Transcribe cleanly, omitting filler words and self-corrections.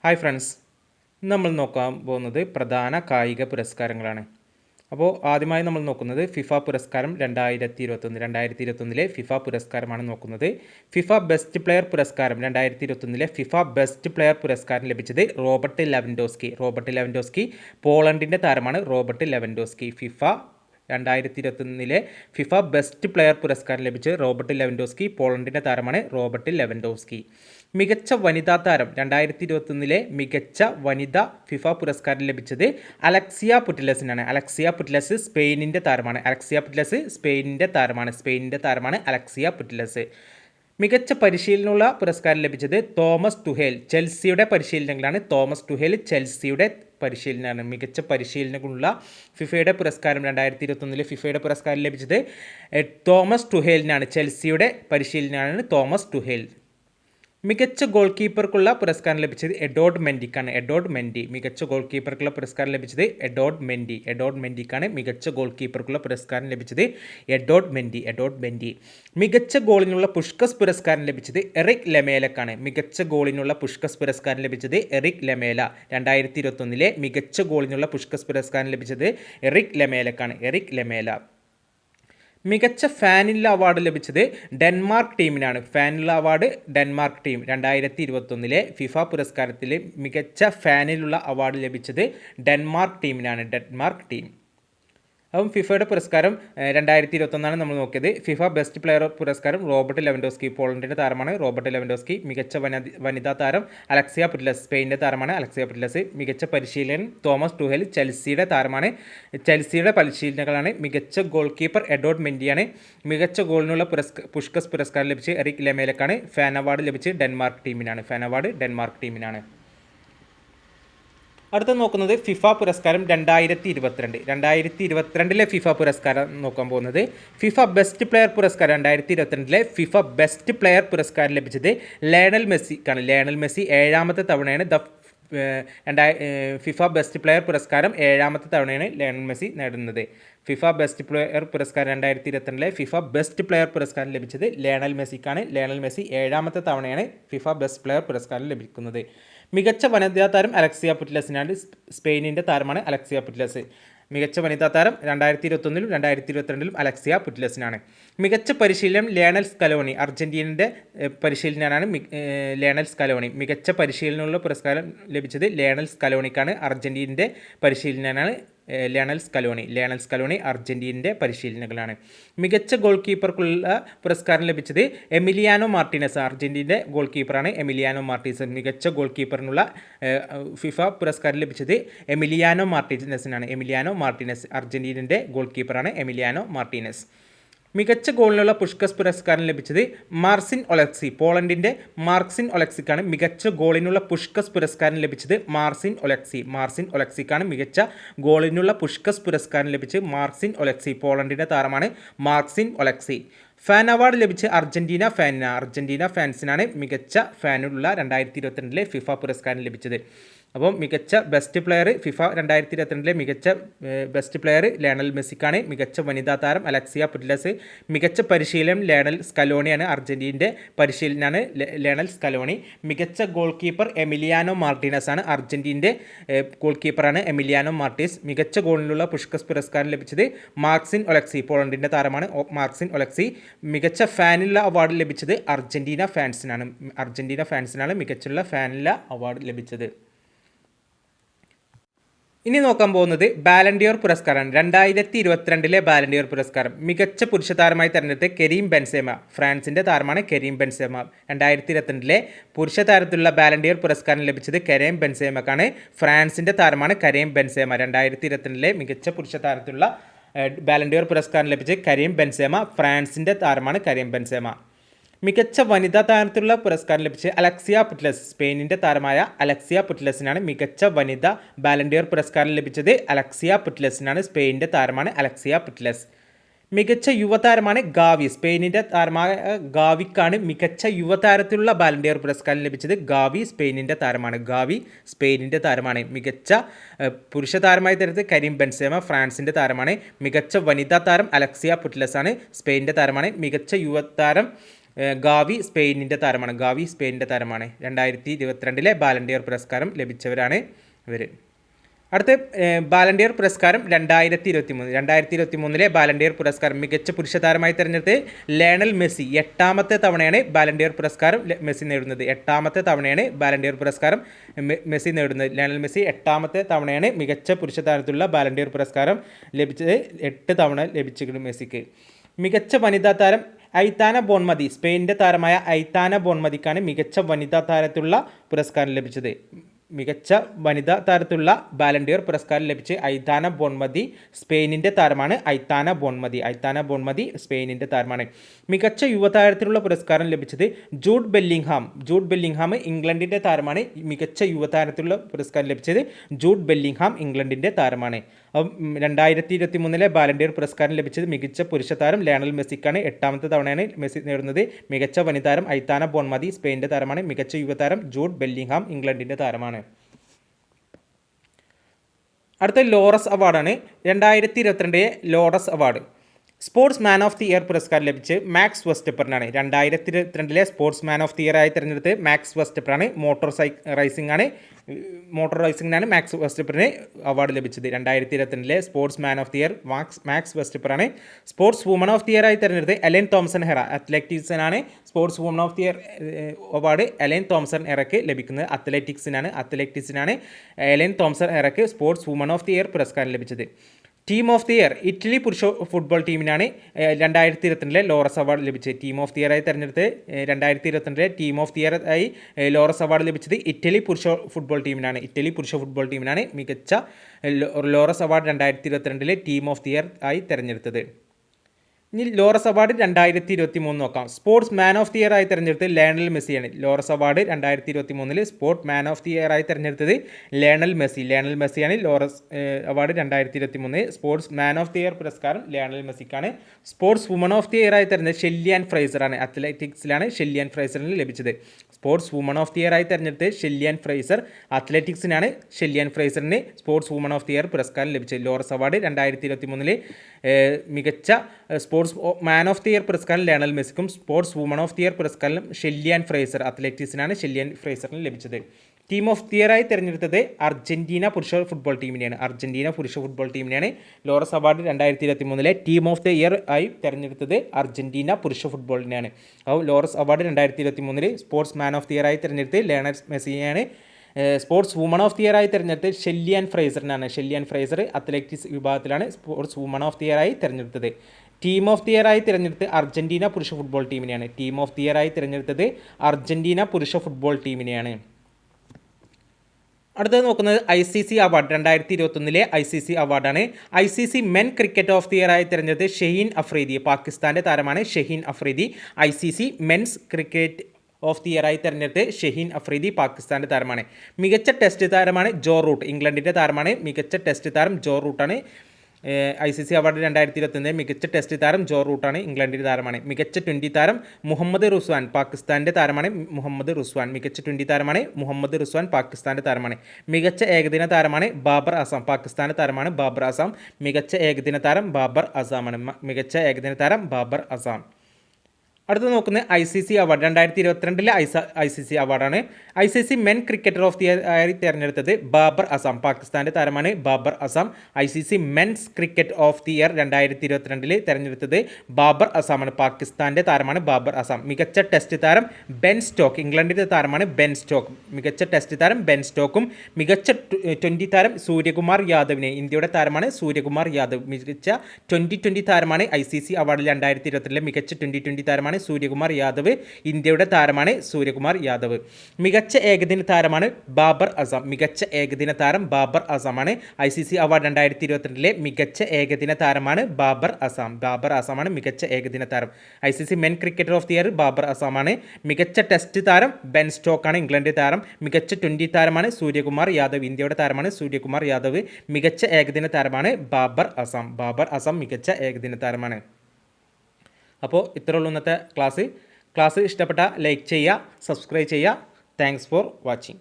Hi friends, നമ്മൾ നോക്കാൻ പോകുന്നത് പ്രധാന കായിക പുരസ്കാരങ്ങളാണ്. അപ്പോൾ ആദ്യമായി നമ്മൾ നോക്കുന്നത് ഫിഫ പുരസ്കാരം 2021 ഫിഫ പുരസ്കാരമാണ് നോക്കുന്നത്. ഫിഫ ബെസ്റ്റ് പ്ലെയർ പുരസ്കാരം 2021 ഫിഫ ബെസ്റ്റ് പ്ലെയർ പുരസ്കാരം ലഭിച്ചത് റോബർട്ട് ലെവൻഡോസ്കി പോളണ്ടിൻ്റെ താരമാണ്. Robert Lewandowski FIFA 2021 FIFA best player പുരസ്കാരം ലഭിച്ചത് റോബർട്ട് ലെവൻഡോസ്കി പോളണ്ടിൻ്റെ താരമാണ്. Robert Lewandowski. മികച്ച വനിതാ താരം 2021 മികച്ച വനിത ഫിഫ പുരസ്കാരം ലഭിച്ചത് അലക്സിയ പുറ്റിലസിനാണ്. അലക്സിയ പുറ്റിലസ് സ്പെയിനിൻ്റെ താരമാണ്. സ്പെയിനിൻ്റെ താരമാണ് അലക്സിയ പുറ്റിലസ്. മികച്ച പരിശീലനമുള്ള പുരസ്കാരം ലഭിച്ചത് തോമസ് ടുഹേൽ. ചെൽസിയുടെ പരിശീലനങ്ങളാണ്. തോമസ് ടുഹേൽ ചെൽസിയുടെ പരിശീലനമാണ്. മികച്ച പരിശീലനമുള്ള ഫിഫയുടെ പുരസ്കാരം 2021 ഫിഫയുടെ പുരസ്കാരം ലഭിച്ചത് തോമസ് ടുഹേലിനാണ്. ചെൽസിയുടെ പരിശീലനമാണ് തോമസ് ടുഹേൽ. മികച്ച ഗോൾ കീപ്പർക്കുള്ള പുരസ്കാരം ലഭിച്ചത് എഡോർഡ് മെൻഡി. മികച്ച ഗോൾ കീപ്പർക്കുള്ള പുരസ്കാരം ലഭിച്ചത് എഡോർഡ് മെൻഡിക്കാണ് മികച്ച ഗോൾ കീപ്പർക്കുള്ള പുരസ്കാരം ലഭിച്ചത് എഡോർഡ് മെൻഡി. മികച്ച ഗോളിനുള്ള പുഷ്കസ് പുരസ്കാരം ലഭിച്ചത് എറിക് ലെമേലക്കാണ്. മികച്ച ഗോളിനുള്ള പുഷ്കസ് പുരസ്കാരം ലഭിച്ചത് എറിക് ലെമേല. 2021 മികച്ച ഗോളിനുള്ള പുഷ്കസ് പുരസ്കാരം ലഭിച്ചത് എറിക് ലെമേല. മികച്ച ഫാനില്ല അവാർഡ് ലഭിച്ചത് ഡെൻമാർക്ക് ടീമിനാണ്. ഫാനില്ല അവാർഡ് ഡെൻമാർക്ക് ടീം. 2021 ഫിഫ പുരസ്കാരത്തിൽ മികച്ച ഫാനിലുള്ള അവാർഡ് ലഭിച്ചത് ഡെൻമാർക്ക് ടീം. അപ്പം ഫിഫയുടെ പുരസ്കാരം 2021 നമ്മൾ നോക്കിയത്. ഫിഫ ബെസ്റ്റ് പ്ലെയർ പുരസ്കാരം റോബർട്ട് ലെവൻഡോസ്കി പോളണ്ടിൻ്റെ താരമാണ്. Robert Lewandowski. മികച്ച വനിതാ താരം അലക്സിയ പുറ്റിലസ് സ്പെയിനിൻ്റെ താരമാണ്. Alexia Putellas. മികച്ച പരിശീലകൻ തോമസ് ടുഹേൽ ചെൽസിയുടെ താരമാണ്. ചെൽസിയുടെ പരിശീലനങ്ങളാണ്. മികച്ച ഗോൾ കീപ്പർ എഡോർഡ് മെൻഡിയാണ്. മികച്ച ഗോളിനുള്ള പുഷ്കസ് പുരസ്കാരം ലഭിച്ച് എറിക് ലെമേലക്കാണ്. ഫാൻ അവാർഡ് ലഭിച്ച് ഡെൻമാർക്ക് ടീമിനാണ്. അടുത്ത നോക്കുന്നത് ഫിഫ പുരസ്കാരം 2022 ഫിഫ പുരസ്കാരം നോക്കാൻ പോകുന്നത്. ഫിഫ ബെസ്റ്റ് പ്ലെയർ പുരസ്കാരം 2022 ഫിഫ ബെസ്റ്റ് പ്ലെയർ പുരസ്കാരം ലഭിച്ചത് ലയണൽ മെസ്സിക്കാണ്. ലയണൽ മെസ്സി 7ാമത്തെ തവണയാണ് ഫിഫ ബെസ്റ്റ് പ്ലെയർ പുരസ്കാരം 7ാമത്തെ തവണയാണ് ലയണൽ മെസ്സി നേടുന്നത്. ഫിഫ ബെസ്റ്റ് പ്ലെയർ പുരസ്കാരം 2022 ഫിഫ ബെസ്റ്റ് പ്ലെയർ പുരസ്കാരം ലഭിച്ചത് ലയണൽ മെസ്സിക്കാണ്. ലയണൽ മെസ്സി 7ാമത്തെ തവണയാണ് ഫിഫ ബെസ്റ്റ് പ്ലെയർ പുരസ്കാരം ലഭിക്കുന്നത്. മികച്ച വനിതാ താരം അലക്സിയ പുറ്റിലസിനാണ്. സ്പെയിനിൻ്റെ താരമാണ് അലക്സിയ പുറ്റിലസ്. മികച്ച വനിതാ താരം 2021 2022 അലക്സിയ പുറ്റിലസിനാണ്. മികച്ച പരിശീലനം ലയണൽ സ്കലോണി. അർജന്റീനയുടെ പരിശീലനമാണ് ലയണൽ സ്കലോണി. മികച്ച പരിശീലനമുള്ള പുരസ്കാരം ലഭിച്ചത് ലയണൽ സ്കലോണിക്കാണ്. അർജന്റീനയുടെ പരിശീലനമാണ് ലയണൽ സ്കലോണി അർജന്റീനയുടെ പരിശീലനങ്ങളാണ്. മികച്ച ഗോൾ കീപ്പർക്കുള്ള പുരസ്കാരം ലഭിച്ചത് എമിലിയാനോ മാർട്ടിനസ്. അർജന്റീനയുടെ ഗോൾ കീപ്പറാണ് എമിലിയാനോ മാർട്ടിനസ്. മികച്ച ഗോൾ കീപ്പറിനുള്ള ഫിഫ പുരസ്കാരം ലഭിച്ചത് എമിലിയാനോ മാർട്ടിനസ്. അർജന്റീനയുടെ ഗോൾ കീപ്പറാണ് എമിലിയാനോ മാർട്ടിനസ്. മികച്ച ഗോളിനുള്ള പുഷ്കസ് പുരസ്കാരം ലഭിച്ചത് മാർസിൻ ഒലക്സി. പോളണ്ടിൻ്റെ മാർസിൻ ഒലക്സിക്കാണ് മികച്ച ഗോളിനുള്ള പുഷ്കസ് പുരസ്കാരം ലഭിച്ചത്. മാർസിൻ ഒലക്സിക്കാണ് മികച്ച ഗോളിനുള്ള പുഷ്കസ് പുരസ്കാരം ലഭിച്ചത്. മാർസിൻ ഒലക്സി പോളണ്ടിൻ്റെ താരമാണ് മാർസിൻ ഒലക്സി. ഫാൻ അവാർഡ് ലഭിച്ച് അർജന്റീന ഫാൻസിനാണ് മികച്ച ഫാനുള്ള 2022 ഫിഫ പുരസ്കാരം ലഭിച്ചത്. അപ്പോൾ മികച്ച ബെസ്റ്റ് പ്ലെയർ ഫിഫ 2022 മികച്ച ബെസ്റ്റ് പ്ലെയർ ലയണൽ മെസ്സിക്കാണ്. മികച്ച വനിതാ താരം അലക്സിയ പുറ്റിലസ്. മികച്ച പരിശീലനം ലയണൽ സ്കലോണിയാണ്. അർജന്റീനയുടെ പരിശീലനമാണ് ലയണൽ സ്കലോണി. മികച്ച ഗോൾ കീപ്പർ എമിലിയാനോ മാർട്ടിനസ് ആണ്. അർജന്റീനയുടെ ഗോൾ കീപ്പറാണ് എമിലിയാനോ മാർട്ടിനസ്. മികച്ച ഗോളിനുള്ള പുഷ്കസ് പുരസ്കാരം ലഭിച്ചത് മാർസിൻ ഒലക്സി പോളണ്ടിൻ്റെ താരമാണ് മാർസിൻ ഒലക്സി. മികച്ച ഫാനില്ല അവാർഡ് ലഭിച്ചത് അർജന്റീന ഫാൻസിനാണ് മികച്ചുള്ള ഫാനില്ല അവാർഡ് ലഭിച്ചത്. ഇനി നോക്കാൻ പോകുന്നത് ബാലൻഡിയോർ പുരസ്കാരമാണ്. 2022 ബാലൻഡിയോർ പുരസ്കാരം മികച്ച പുരുഷ താരമായി തെരഞ്ഞെടുത്ത് കരീം ബെൻസേമ. ഫ്രാൻസിൻ്റെ താരമാണ് കരീം ബെൻസേമ. 2022 പുരുഷ താരത്തിലുള്ള ബാലൻഡിയോർ പുരസ്കാരം ലഭിച്ചത് കരീം ബെൻസേമക്കാണ്. ഫ്രാൻസിൻ്റെ താരമാണ് കരീം ബെൻസേമ. 2022 മികച്ച പുരുഷ താരത്തിലുള്ള ബാലൻഡിയോർ പുരസ്കാരം ലഭിച്ചത് കരീം ബെൻസേമ. ഫ്രാൻസിൻ്റെ താരമാണ് കരീം ബെൻസേമ. മികച്ച വനിതാ താരത്തിലുള്ള പുരസ്കാരം ലഭിച്ച് അലക്സിയ പുറ്റിലസ്. സ്പെയിനിൻ്റെ താരമായ അലക്സിയ പുറ്റിലസിനാണ് മികച്ച വനിതാ ബാലൻഡിയോർ പുരസ്കാരം ലഭിച്ചത്. അലക്സിയ പുറ്റിലസിനാണ്. സ്പെയിനിൻ്റെ താരമാണ് അലക്സിയ പുറ്റിലസ്. മികച്ച യുവതാരമാണ് ഗാവി. സ്പെയിനിൻ്റെ താരമായ ഗാവിക്കാണ് മികച്ച യുവതാരത്തിലുള്ള ബാലൻഡിയോർ പുരസ്കാരം ലഭിച്ചത്. ഗാവി സ്പെയിനിൻ്റെ താരമാണ്. മികച്ച പുരുഷ താരമായി തെരഞ്ഞെടുത്ത് കരീം ബെൻസേമ. ഫ്രാൻസിൻ്റെ താരമാണ്. മികച്ച വനിതാ താരം അലക്സിയ പുറ്റിലസ് ആണ്. സ്പെയിനിൻ്റെ താരമാണ്. മികച്ച യുവതാരം ഗാവി സ്പെയിനിൻ്റെ താരമാണ്. 2022 ബാലൻഡിയർ പുരസ്കാരം ലഭിച്ചവരാണ് ഇവർ. അടുത്ത ബാലൻഡിയർ പുരസ്കാരം 2023 ബാലൻഡിയർ പുരസ്കാരം മികച്ച പുരുഷ താരമായി തിരഞ്ഞെടുത്ത് ലയണൽ മെസ്സി. 8ാമത്തെ തവണയാണ് ബാലൻഡിയർ പുരസ്കാരം മെസ്സി നേടുന്നത്. 8ാമത്തെ തവണയാണ് ബാലൻഡിയർ പുരസ്കാരം മെസ്സി നേടുന്നത്. ലയണൽ മെസ്സി 8ാമത്തെ തവണയാണ് മികച്ച പുരുഷ താരത്തിലുള്ള ബാലൻഡിയർ പുരസ്കാരം ലഭിച്ചത്. 8 തവണ ലഭിച്ചിട്ടുണ്ട് മെസ്സിക്ക്. മികച്ച വനിതാ താരം ഐതാന ബോൺമതി. സ്പെയിനിൻ്റെ താരമായ ഐതാന ബോൺമതിക്കാണ് മികച്ച വനിതാ താരത്തിലുള്ള പുരസ്കാരം ലഭിച്ചത്. മികച്ച വനിതാ താരത്തിലുള്ള ബാലൻഡിയർ പുരസ്കാരം ലഭിച്ച് ഐതാന ബോൺമതി സ്പെയിനിൻ്റെ താരമാണ്. ഐതാന ബോൺമതി സ്പെയിനിൻ്റെ താരമാണ്. മികച്ച യുവതാരത്തിനുള്ള പുരസ്കാരം ലഭിച്ചത് ജൂഡ് ബെല്ലിംഗ്ഹാം ഇംഗ്ലണ്ടിൻ്റെ താരമാണ്. മികച്ച യുവതാരത്തിലുള്ള പുരസ്കാരം ലഭിച്ചത് ജൂഡ് ബെല്ലിംഗ്ഹാം ഇംഗ്ലണ്ടിൻ്റെ താരമാണ്. 2023 ബാലൻഡിയർ പുരസ്കാരം ലഭിച്ചത് മികച്ച പുരുഷ താരം ലയണൽ മെസ്സിക്കാണ്. 8ാമത്തെ തവണയാണ് മെസ്സി നേടുന്നത്. മികച്ച വനിതാരം ഐതാന ബോൺമതി സ്പെയിനിൻ്റെ താരമാണ്. മികച്ച യുവതാരം ജൂഡ് ബെല്ലിംഗ്ഹാം ഇംഗ്ലണ്ടിൻ്റെ താരമാണ്. അടുത്ത ലോറസ് അവാർഡാണ്. 2022 Laureus award. Sports man of the year പുരസ്കാരം ലഭിച്ച് മാക്സ് വെസ്റ്റപ്പറിനാണ്. 2022 sports man of the year ആയി തിരഞ്ഞെടുത്ത് മാക്സ് വെസ്റ്റപ്പറാണ്. മോട്ടോർ റൈസിംഗിനാണ് മാക്സ് വെസ്റ്റപ്പറിന് അവാർഡ് ലഭിച്ചത്. 2022 sports man of the year Max വെസ്റ്റപ്പറാണ്. Sportswoman of the year ആയി തിരഞ്ഞെടുത്ത് എലൻ തോംസൺ ഹെറ. അത്ലറ്റിക്സിനാണ് sportswoman of the year award Elaine Thompson ഹെറയ്ക്ക് ലഭിക്കുന്നത്. അത്ലറ്റിക്സിനാണ് എലൻ തോംസൺ ഹെറയ്ക്ക് sportswoman of the year പുരസ്കാരം ലഭിച്ചത്. Team of the year Italy പുരുഷ ഫുട്ബോൾ ടീമിനാണ് 2022 ലോറസ് അവാർഡ് ലഭിച്ചത്. ടീം ഓഫ് ദി ഇയർ ആയി തിരഞ്ഞെടുത്ത് 2022 ടീം ഓഫ് ദി ഇയർ ആയി ലോറസ് അവാർഡ് ലഭിച്ചത് ഇറ്റലി പുരുഷ ഫുട്ബോൾ ടീമിനാണ് മികച്ച Laureus award 2022 team of the year ആയി തിരഞ്ഞെടുത്തത്. ഇനി ലോറസ് അവാർഡ് 2023 നോക്കാം. Sports man of the year ആയി തിരഞ്ഞെടുത്തത് ലയണൽ മെസ്സിയാണ്. Laureus award 2023 sports man of the year ആയി തിരഞ്ഞെടുത്തത് ലയണൽ മെസ്സിയാണ്. Laureus award 2023 sports man of the year പുരസ്കാരം ലയണൽ മെസ്സിക്കാണ്. Sportswoman of the year ആയി തിരഞ്ഞെടുത്തത് ഷെല്ലിയാൻ ഫ്രൈസറാണ്. അത്ലറ്റിക്സിലാണ് ഷെല്ലിയാൻ ഫ്രൈസറിന് ലഭിച്ചത്. Sportswoman of the year ആയി തിരഞ്ഞെടുത്തത് ഷെല്ലിയാൻ ഫ്രൈസർ. അത്ലറ്റിക്സിനാണ് ഷെല്ലിയാൻ ഫ്രൈസറിന് sportswoman of the year പുരസ്കാരം ലഭിച്ചത്. ലോറസ് അവാർഡ് 2023 മികച്ച sports man of the year പുരസ്കാരം ലയണൽ മെസ്സിക്കും sportswoman of the year പുരസ്കാരം ഷെല്ലിയാൻ ഫ്രൈസർ അത്ലറ്റിക്സിനാണ് ഷെല്ലിയാൻ ഫ്രൈസറിന് ലഭിച്ചത്. ടീം ഓഫ് ദി ഇയർ ആയി തിരഞ്ഞെടുത്തത് അർജന്റീന പുരുഷ ഫുട്ബോൾ ടീമിനെയാണ്. Laureus award 2023 team of the year ആയി തിരഞ്ഞെടുത്തത് അർജന്റീന പുരുഷ ഫുട്ബോളിനെയാണ്. അപ്പോൾ Laureus award 2023 sports man of the year ആയി തിരഞ്ഞെടുത്തത് ലയണൽ മെസ്സിയാണ്. Sportswoman of the year ആയി തിരഞ്ഞെടുത്തത് ഷെല്ലിയാൻ ഫ്രൈസർ അത്ലറ്റിക്സ് വിഭാഗത്തിലാണ് sportswoman of the year ആയി തിരഞ്ഞെടുത്തത്. ടീം ഓഫ് ദി ഇയർ ആയി തിരഞ്ഞെടുത്ത് അർജന്റീന പുരുഷ ഫുട്ബോൾ ടീമിനെയാണ്. അടുത്തത് നോക്കുന്നത് ICC അവാർഡ്. 2021 ICC അവാർഡാണ്. ICC men cricket of the year ആയി തിരഞ്ഞെടുത്ത് ഷഹീൻ അഫ്രീദി. പാകിസ്ഥാൻ്റെ താരമാണ് Shaheen Afridi. ICC men's cricket of the year ആയി തിരഞ്ഞെടുത്ത് ഷഹീൻ അഫ്രീദി പാകിസ്ഥാൻ്റെ താരമാണ്. മികച്ച ടെസ്റ്റ് താരമാണ് ജോ റൂട്ട്. ഇംഗ്ലണ്ടിൻ്റെ താരമാണ്. മികച്ച ടെസ്റ്റ് താരം ജോ റൂട്ടാണ്. ICC അവാർഡ് 2021 മികച്ച ടെസ്റ്റ് താരം ജോ റൂട്ടാണ്. ഇംഗ്ലണ്ടിൻ്റെ താരമാണ്. മികച്ച 20 താരം മുഹമ്മദ് റുസ്വാൻ. പാകിസ്ഥാൻ്റെ താരമാണ് മികച്ച 20 താരമാണ് മുഹമ്മദ് റുസ്വാൻ പാകിസ്ഥാൻ്റെ താരമാണ്. മികച്ച ഏകദിന താരമാണ് ബാബർ അസം. പാകിസ്ഥാൻ്റെ താരമാണ് ബാബർ അസം. മികച്ച ഏകദിന താരം ബാബർ അസം. അടുത്ത് നോക്കുന്നത് ICC അവാർഡ്. 2022 ICC അവാർഡാണ്. ICC men cricketer of the year ആയി തിരഞ്ഞെടുത്തത് ബാബർ അസം. പാകിസ്ഥാൻ്റെ താരമാണ് Babar Azam. ICC men's cricket of the year 2022 തിരഞ്ഞെടുത്തത് ബാബർ അസമാണ്. പാകിസ്ഥാൻ്റെ താരമാണ് ബാബർ അസം. മികച്ച ടെസ്റ്റ് താരം ബെൻ സ്റ്റോക്ക്. ഇംഗ്ലണ്ടിൻ്റെ താരമാണ് ബെൻ സ്റ്റോക്ക്. മികച്ച ടെസ്റ്റ് താരം ബെൻ സ്റ്റോക്കും. മികച്ച 20 താരം സൂര്യകുമാർ യാദവിനെ. ഇന്ത്യയുടെ താരമാണ് സൂര്യകുമാർ യാദവ്. മികച്ച 2020 താരമാണ് ICC അവാർഡിൽ 2022 മികച്ച 2020 താരമാണ് സൂര്യകുമാർ യാദവ്. ഇന്ത്യയുടെ താരമാണ് സൂര്യകുമാർ യാദവ്. മികച്ച ഏകദിന താരമാണ് ബാബർ അസം. മികച്ച ഏകദിന താരം ബാബർ അസമാണ്. ICC അവാർഡ് 2022 മികച്ച ഏകദിന താരമാണ് ബാബർ അസമാണ് മികച്ച ഏകദിന താരം. ICC men cricketer of the year Babar അസമാണ്. മികച്ച ടെസ്റ്റ് താരം ബെൻ സ്റ്റോക്കാണ്. ഇംഗ്ലണ്ടിൻ്റെ താരം. മികച്ച 20 താരമാണ് സൂര്യകുമാർ യാദവ്. ഇന്ത്യയുടെ താരമാണ് സൂര്യകുമാർ യാദവ്. മികച്ച ഏകദിന താരമാണ് ബാബർ അസം മികച്ച ഏകദിന താരമാണ്. അപ്പോൾ ഇത്രയുള്ളൂ ഇന്നത്തെ ക്ലാസ് ഇഷ്ടപ്പെട്ട ലൈക്ക് ചെയ്യുക, സബ്സ്ക്രൈബ് ചെയ്യുക. Thanks for watching.